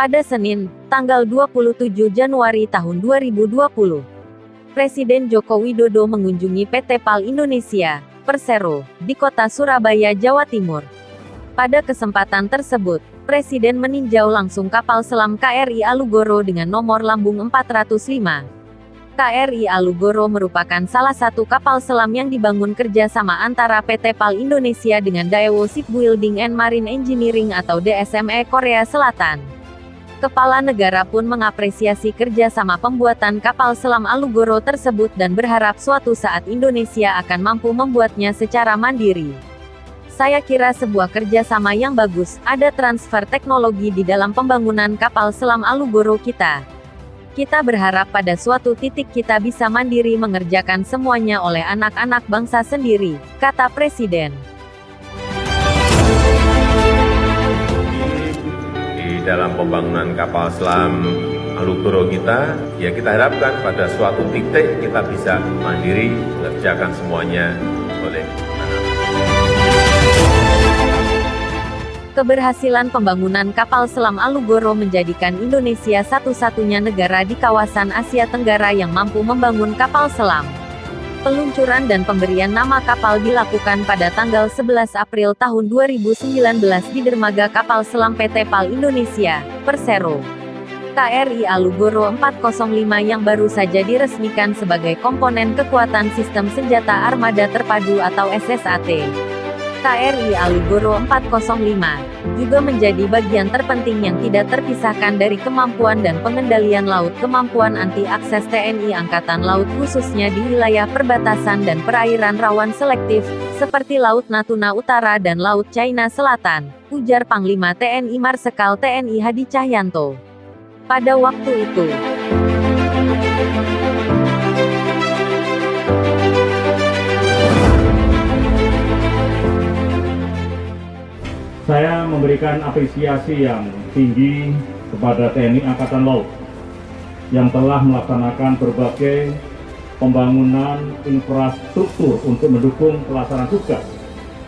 Pada Senin, tanggal 27 Januari tahun 2020, Presiden Joko Widodo mengunjungi PT PAL Indonesia, Persero, di kota Surabaya, Jawa Timur. Pada kesempatan tersebut, Presiden meninjau langsung kapal selam KRI Alugoro dengan nomor lambung 405. KRI Alugoro merupakan salah satu kapal selam yang dibangun kerjasama antara PT PAL Indonesia dengan Daewoo Shipbuilding and Marine Engineering atau DSME Korea Selatan. Kepala negara pun mengapresiasi kerjasama pembuatan kapal selam Alugoro tersebut dan berharap suatu saat Indonesia akan mampu membuatnya secara mandiri. Saya kira sebuah kerjasama yang bagus, ada transfer teknologi di dalam pembangunan kapal selam Alugoro kita. Kita berharap pada suatu titik kita bisa mandiri mengerjakan semuanya oleh anak-anak bangsa sendiri, kata Presiden. Di dalam pembangunan kapal selam Alugoro kita, ya kita harapkan pada suatu titik kita bisa mandiri mengerjakan semuanya oleh anak. Keberhasilan pembangunan kapal selam Alugoro menjadikan Indonesia satu-satunya negara di kawasan Asia Tenggara yang mampu membangun kapal selam. Peluncuran dan pemberian nama kapal dilakukan pada tanggal 11 April tahun 2019 di dermaga kapal selam PT PAL Indonesia, Persero. KRI Alugoro 405 yang baru saja diresmikan sebagai komponen kekuatan sistem senjata armada terpadu atau SSAT. KRI Alugoro 405 juga menjadi bagian terpenting yang tidak terpisahkan dari kemampuan dan pengendalian laut kemampuan anti-akses TNI Angkatan Laut khususnya di wilayah perbatasan dan perairan rawan selektif, seperti Laut Natuna Utara dan Laut China Selatan, ujar Panglima TNI Marsikal TNI Hadi Cahyanto. Pada waktu itu, saya memberikan apresiasi yang tinggi kepada TNI Angkatan Laut yang telah melaksanakan berbagai pembangunan infrastruktur untuk mendukung pelaksanaan tugas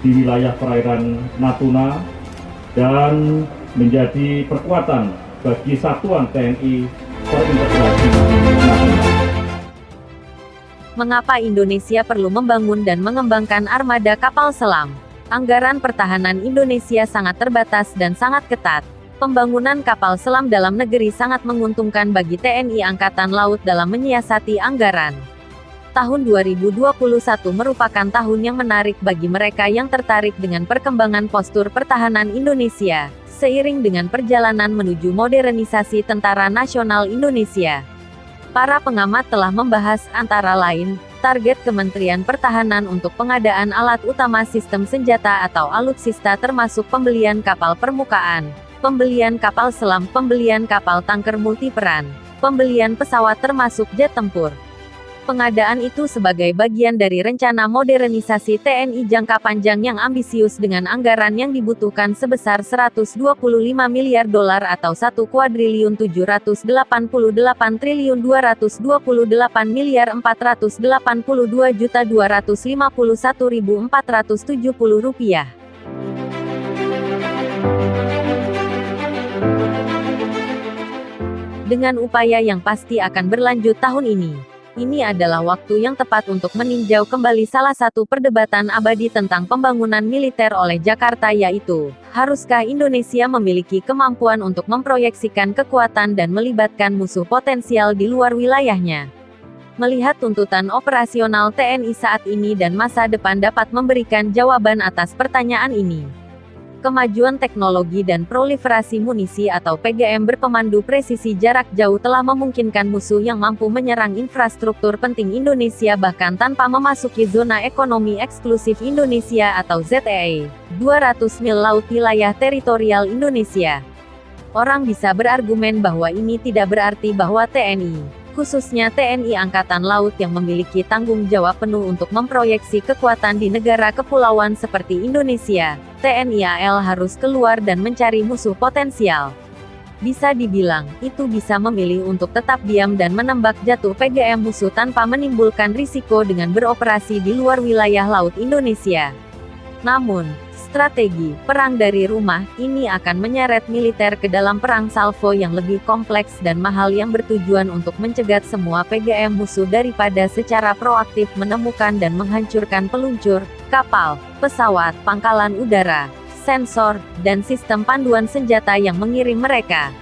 di wilayah perairan Natuna dan menjadi perkuatan bagi satuan TNI terintegrasi nasional. Mengapa Indonesia perlu membangun dan mengembangkan armada kapal selam? Anggaran pertahanan Indonesia sangat terbatas dan sangat ketat. Pembangunan kapal selam dalam negeri sangat menguntungkan bagi TNI Angkatan Laut dalam menyiasati anggaran. Tahun 2021 merupakan tahun yang menarik bagi mereka yang tertarik dengan perkembangan postur pertahanan Indonesia, seiring dengan perjalanan menuju modernisasi Tentara Nasional Indonesia. Para pengamat telah membahas antara lain, target Kementerian Pertahanan untuk pengadaan alat utama sistem senjata atau alutsista termasuk pembelian kapal permukaan, pembelian kapal selam, pembelian kapal tanker multiperan, pembelian pesawat termasuk jet tempur. Pengadaan itu sebagai bagian dari rencana modernisasi TNI jangka panjang yang ambisius dengan anggaran yang dibutuhkan sebesar 125 miliar dolar atau 1.788.228 miliar 482.251.470 rupiah. Dengan upaya yang pasti akan berlanjut tahun ini. Ini adalah waktu yang tepat untuk meninjau kembali salah satu perdebatan abadi tentang pembangunan militer oleh Jakarta yaitu, haruskah Indonesia memiliki kemampuan untuk memproyeksikan kekuatan dan melibatkan musuh potensial di luar wilayahnya? Melihat tuntutan operasional TNI saat ini dan masa depan dapat memberikan jawaban atas pertanyaan ini. Kemajuan teknologi dan proliferasi munisi atau PGM berpemandu presisi jarak jauh telah memungkinkan musuh yang mampu menyerang infrastruktur penting Indonesia bahkan tanpa memasuki zona ekonomi eksklusif Indonesia atau ZEE, 200 mil laut wilayah teritorial Indonesia. Orang bisa berargumen bahwa ini tidak berarti bahwa TNI, khususnya TNI Angkatan Laut yang memiliki tanggung jawab penuh untuk memproyeksi kekuatan di negara kepulauan seperti Indonesia, TNI AL harus keluar dan mencari musuh potensial. Bisa dibilang, itu bisa memilih untuk tetap diam dan menembak jatuh PGM musuh tanpa menimbulkan risiko dengan beroperasi di luar wilayah laut Indonesia. Namun, Strategi perang dari rumah ini akan menyeret militer ke dalam perang salvo yang lebih kompleks dan mahal yang bertujuan untuk mencegat semua PGM musuh daripada secara proaktif menemukan dan menghancurkan peluncur, kapal, pesawat, pangkalan udara, sensor, dan sistem panduan senjata yang mengirim mereka.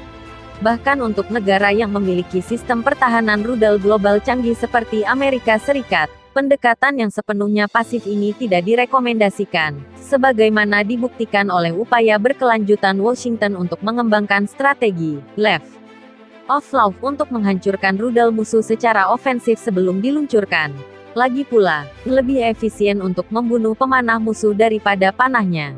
Bahkan untuk negara yang memiliki sistem pertahanan rudal global canggih seperti Amerika Serikat, pendekatan yang sepenuhnya pasif ini tidak direkomendasikan, sebagaimana dibuktikan oleh upaya berkelanjutan Washington untuk mengembangkan strategi left of law untuk menghancurkan rudal musuh secara ofensif sebelum diluncurkan. Lagi pula, lebih efisien untuk membunuh pemanah musuh daripada panahnya.